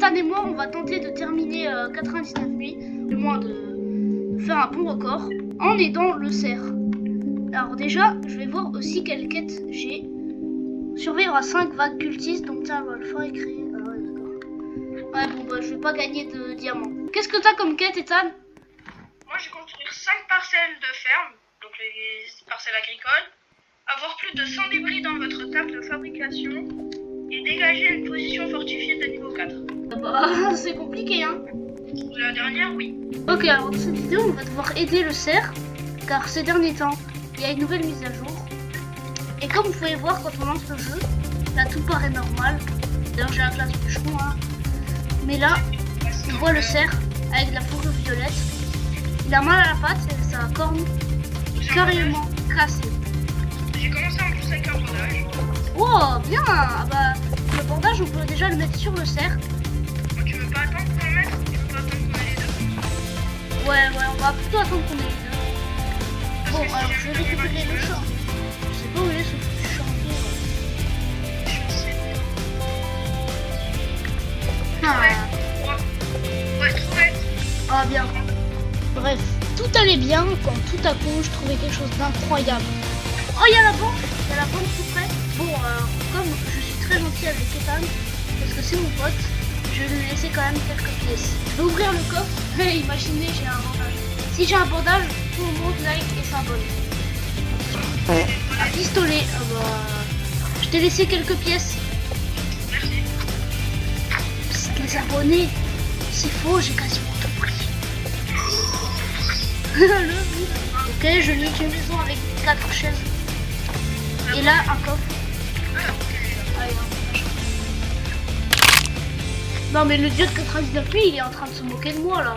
Ethan et moi, on va tenter de terminer 99 nuits, du moins de faire un bon record, en aidant le cerf. Alors déjà, je vais voir aussi quelle quête j'ai. Survivre à 5 vagues cultistes, donc tiens, on va le faire écrire. Ah ouais, d'accord. Ouais, bon, bah, je vais pas gagner de diamants. Qu'est-ce que t'as comme quête, Ethan? Moi, je vais construire 5 parcelles de ferme, donc les parcelles agricoles, avoir plus de 100 débris dans votre table de fabrication et dégager une position fortifiée de niveau 4. Ah bah, c'est compliqué, hein. La dernière, oui. Ok, alors dans cette vidéo, on va devoir aider le cerf, car ces derniers temps, il y a une nouvelle mise à jour. Et comme vous pouvez voir quand on lance le jeu, là tout paraît normal. D'ailleurs, j'ai la classe bûcheron, hein. Mais là, on voit le cerf avec la fourrure violette. Il a mal à la patte et sa corne est carrément cassée. J'ai commencé en plus avec un bandage. Oh, bien. Ah bah, le bandage, on peut déjà le mettre sur le cerf. Tu veux pas attendre pour le mettre? Tu veux pas attendre qu'on ait les deux? Ouais, on va plutôt attendre qu'on ait les deux. Bon, alors je vais récupérer le chat. Je sais pas où il est ce foutu chantier. Je sais Ah. Ouais, trop bête. Ah bien. Bref, tout allait bien quand tout à coup je trouvais quelque chose d'incroyable. Oh, il y a la banque tout près. Bon, comme je suis très gentil avec Ethan, parce que c'est mon pote, je vais lui laisser quand même quelques pièces. Je vais ouvrir le coffre et imaginez, j'ai un bandage. Si j'ai un bandage, tout le monde like et s'abonne. Un pistolet, ah bah, je t'ai laissé quelques pièces. Merci. Psst, les abonnés, s'il faut, j'ai quasiment tout pris. Ok, je nique une maison avec 4 chaises. Et là, un coffre. Allez, non, mais le dieu de 99 nuits, il est en train de se moquer de moi là.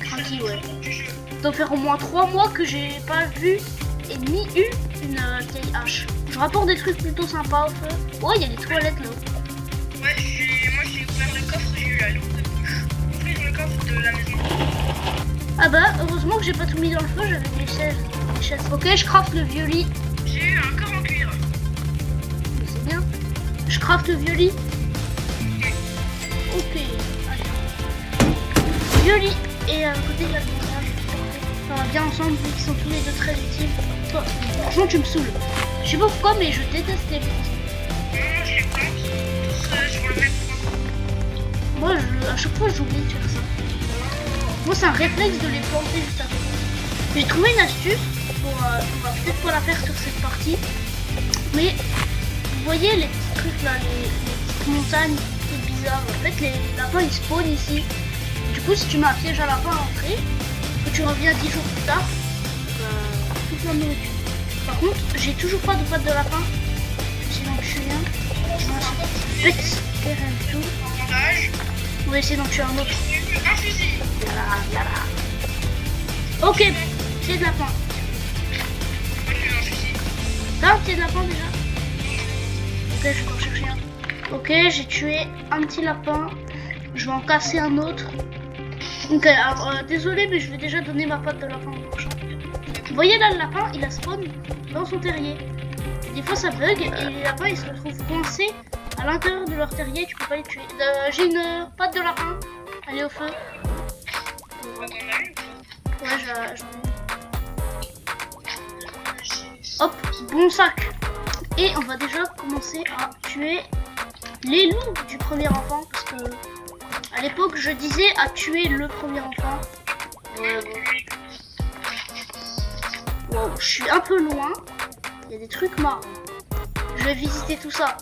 Cracky, ouais. Ça doit faire au moins 3 mois que j'ai pas vu et ni eu une vieille hache. Je rapporte des trucs plutôt sympas au feu. Oh, il y a des toilettes là. Ouais, moi j'ai ouvert le coffre, j'ai eu la loupe de bouche. Ouvrir le coffre de la maison. Ah bah, heureusement que j'ai pas tout mis dans le feu, j'avais des chaises. Ok, je craft le violet. J'ai eu un corps en cuir. C'est bien. Je craft le violet. Ok, allez. Violet et à côté il y a le bandage. Ça va bien ensemble vu qu'ils sont tous les deux très utiles. Toi, franchement tu me saoules. Je sais pas pourquoi mais je déteste les bourgeons. Non, je les plante. Tous sur le même point. Moi à chaque fois j'oublie de faire ça. Moi c'est un réflexe de les planter juste à côté. J'ai trouvé une astuce pour, on va peut-être pas la faire sur cette partie. Mais vous voyez les petits trucs là, les petites montagnes toutes bizarres. En fait les lapins ils spawnent ici. Du coup si tu mets un piège à lapin à l'entrée, que tu reviens 10 jours plus tard, toute la nourriture. Par contre j'ai toujours pas de pattes de lapin. Sinon je suis rien. Petit tout. Bandage. On va essayer d'en tuer un autre. Un fusil. Voilà. Ok, pied de lapin. Moi j'ai eu un fusil. T'as un pied de lapin déjà? Ok, je vais en chercher un. Ok, j'ai tué un petit lapin. Je vais en casser un autre. Ok, alors désolé, mais je vais déjà donner ma patte de lapin au prochain. Vous voyez là, le lapin, il a spawn dans son terrier. Des fois ça bug et les lapins ils se retrouvent coincés à l'intérieur de leur terrier. Tu peux pas les tuer. J'ai une patte de lapin. Elle est au feu. T'en as une? Ouais, j'en ai. Hop, bon sac. Et on va déjà commencer à tuer les loups du premier enfant. Parce que à l'époque je disais à tuer le premier enfant. Ouais, bon. Wow, je suis un peu loin. Il y a des trucs marrants. Je vais visiter tout ça.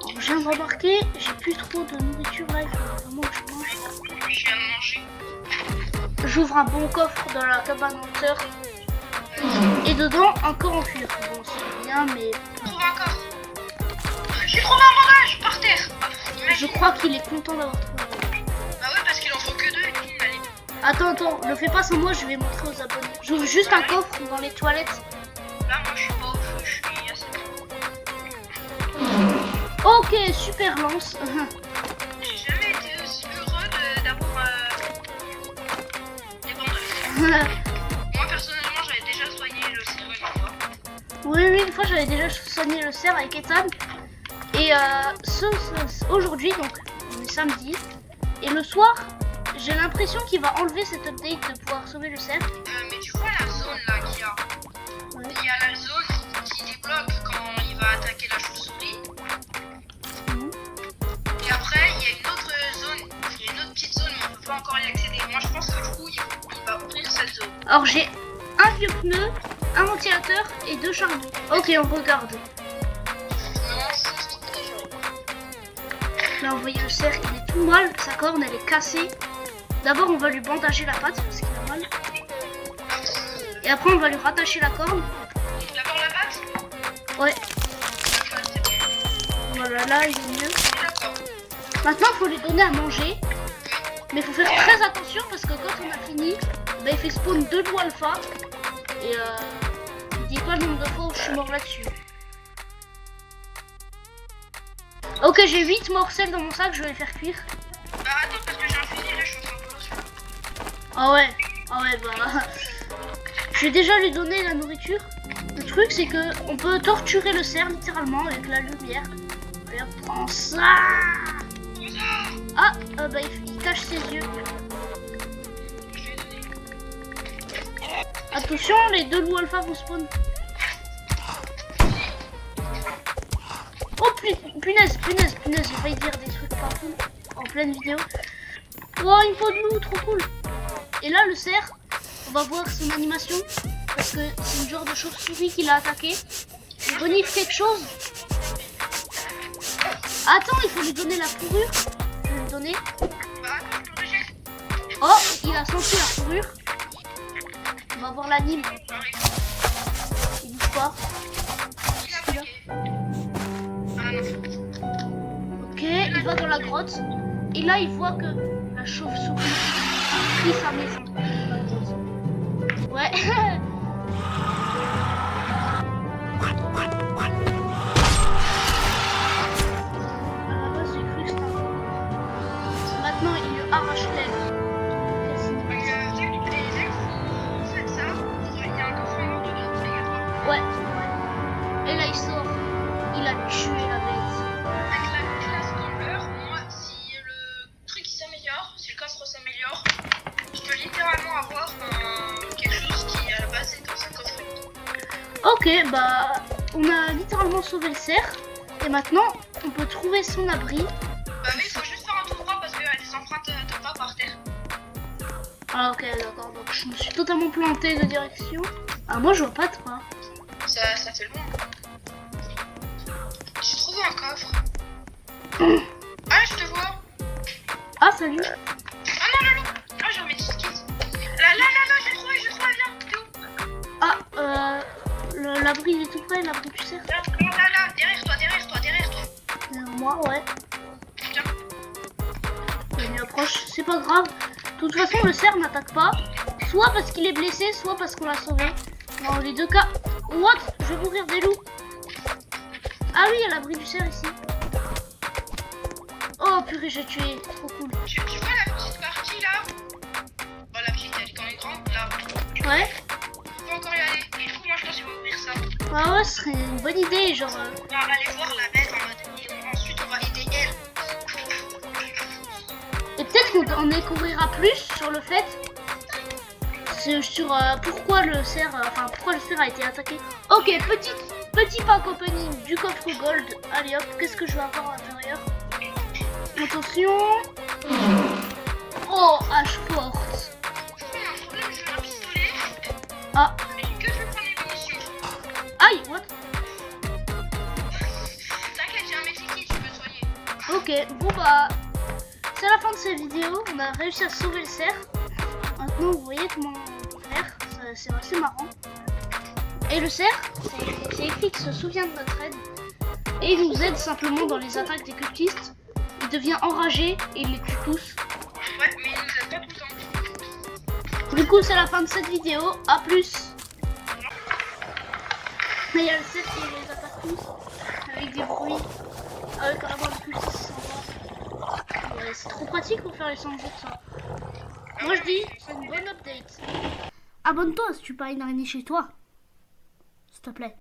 Alors, je viens de remarquer, j'ai plus trop de nourriture là. Il faut vraiment que je mange. Je viens de manger. J'ouvre un bon coffre dans la cabane en hauteur. Et dedans, un corps en cuir. Bon, c'est bien, mais Trouve un corps. J'ai trouvé un bandage par terre. je crois qu'il est content d'avoir trouvé un bandage. Bah ouais, parce qu'il en faut que 2 et puis il a les 2. Attends, le fais pas sans moi, je vais montrer aux abonnés. J'ouvre juste un coffre dans les toilettes. Là, moi je suis pas au feu, je suis assez Ok, super lance. J'ai jamais été aussi heureux d'avoir des bandages. Moi personnellement, j'avais déjà soigné le cerveau une fois. Oui, une fois j'avais déjà soigné le cerf avec Ethan. Et aujourd'hui, donc, est samedi. Et le soir, j'ai l'impression qu'il va enlever cette update de pouvoir sauver le cerf. Mais tu vois la zone là qu'il y a. Ouais. Il y a la zone qui débloque quand il va attaquer la chauve-souris. Mhm. Et après, il y a une autre zone. Il y a une autre petite zone, mais on peut pas encore y accéder. Moi, je pense que du coup, il va ouvrir cette zone. Alors j'ai un vieux pneu, un ventilateur et 2 charbons. Ok, on regarde. Là, on voit le cerf, il est tout mal. Sa corne, elle est cassée. D'abord, on va lui bandager la patte parce qu'il a mal. Et après, on va lui rattacher la corne. D'abord la patte. Ouais, La patte, c'est bien. voilà, là, il est mieux. D'accord. Maintenant, il faut lui donner à manger. Mais il faut faire très attention parce que quand on a fini, bah, il fait spawn 2 loups alpha. Et je dis pas le nombre de fois où je suis mort là-dessus. Ok, j'ai 8 morcels dans mon sac, je vais les faire cuire. Bah attends, parce que j'ai un fusil, là, je suis en train de poser. Ah ouais, bah... Je vais déjà lui donner la nourriture. Le truc, c'est que on peut torturer le cerf littéralement avec la lumière. Regarde, prends ça. Ah, bah il cache ses yeux. Attention, les 2 loups alpha vont spawn. Oh punaise, j'ai failli dire des trucs partout en pleine vidéo. Oh, une peau de loup, trop cool. Et là, le cerf, on va voir son animation parce que c'est une genre de chauve-souris qui l'a attaqué. Il renifle quelque chose. Attends, il faut lui donner la fourrure. Je vais lui donner. Oh, il a senti la fourrure. On va voir l'anime. Il bouge pas. Qu'est-ce qu'il a ? Ok, il va dans la grotte. Et là, il voit que la chauve-souris a pris sa maison. Ouais. À la base, j'ai cru que c'était un... Maintenant, il lui arrache l'aile. Ouais. Et là, il sort. Il a tué la bête. Avec la classe Gambler, moi, si le truc s'améliore, si le coffre s'améliore, je peux littéralement avoir quelque chose qui à la base est dans un coffre. Ok, bah, on a littéralement sauvé le cerf. Et maintenant, on peut trouver son abri. Bah oui, il faut juste faire un tout droit parce qu'il y a des empreintes de pas par terre. Ah ok, d'accord. Donc, je me suis totalement planté de direction. Ah, moi, je vois pas de quoi. Ça fait loin. J'ai trouvé un coffre. Ah, je te vois. Ah, salut. Ah non, Lolo. Ah, j'ai remis du skis. Là, j'ai trouvé, viens. T'es où? Ah, l'abri, il est tout près, l'abri du cerf. Là, derrière toi. Derrière moi, ouais. Viens. Il approche, c'est pas grave. De toute façon, le cerf n'attaque pas. Soit parce qu'il est blessé, soit parce qu'on l'a sauvé. Dans les deux cas. What? Je vais mourir des loups. Ah oui, il y a l'abri du cerf ici. Oh purée, j'ai tué. Trop cool. Tu vois la petite partie là? Oh, la petite, elle est quand même grande là. Ouais. On peut encore y aller. Et du coup, moi, je pense qu'il faut ouvrir ça. Ah ouais, ce serait une bonne idée, genre... On va aller voir la bête en mode. Et ensuite, on va aider elle. Et peut-être qu'on en découvrira plus sur le fait... Sur pourquoi le cerf... pourquoi le cerf a été attaqué. Ok, petit pack opening du coffre gold. Allez hop, qu'est-ce que je vais avoir à l'intérieur? Attention. Oh, hache forte. Il y a un problème, je veux un pistolet. Ah, Mais que je veux prendre les munitions. aïe, what? T'inquiète, j'ai un médikit, tu peux soigner. Ok, bon bah... C'est la fin de cette vidéo. On a réussi à sauver le cerf. Maintenant, vous voyez comment on peut faire. C'est assez marrant. Et le cerf, c'est écrit qu'il se souvient de notre aide. Et il nous aide simplement dans les attaques des cultistes. Il devient enragé et il les tue tous. Ouais, mais il nous aide pas tout le temps. Du coup, c'est la fin de cette vidéo. A plus. Mais il y a le cerf qui les attaque tous. Avec des bruits. Avec carrément le cultiste s'en va. Ouais, c'est trop pratique pour faire les 100 jours ça. Moi je dis, c'est une bonne update. Abonne-toi si tu pas une araignée chez toi. S'il te plaît.